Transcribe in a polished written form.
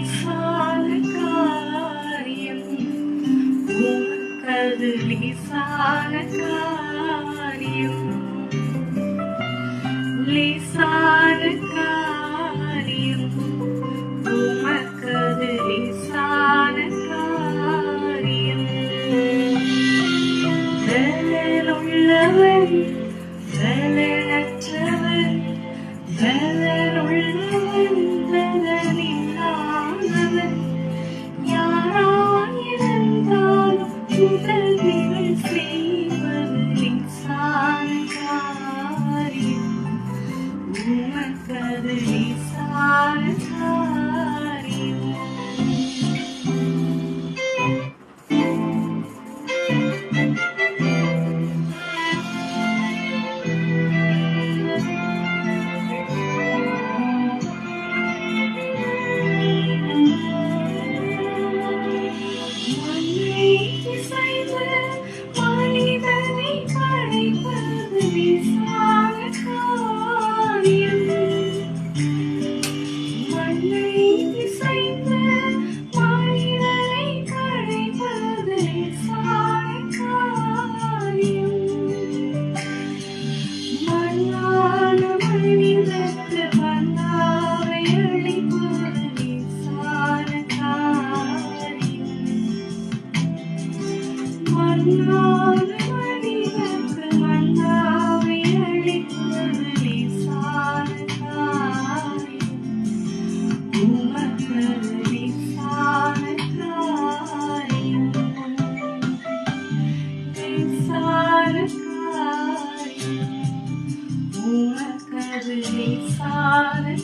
லேசான காரியம் உமக்கது லேசான காரியம் லேசான காரியம் உமக்கது லேசான காரியம் பலனுள்ளவன் பலனற்றவன் பலனுள்ளவன் பலனில்லாதவன் யாராயிருந்தாலும் உதவிகள் செய்வது லேசான காரியம் உமக்கது லேசான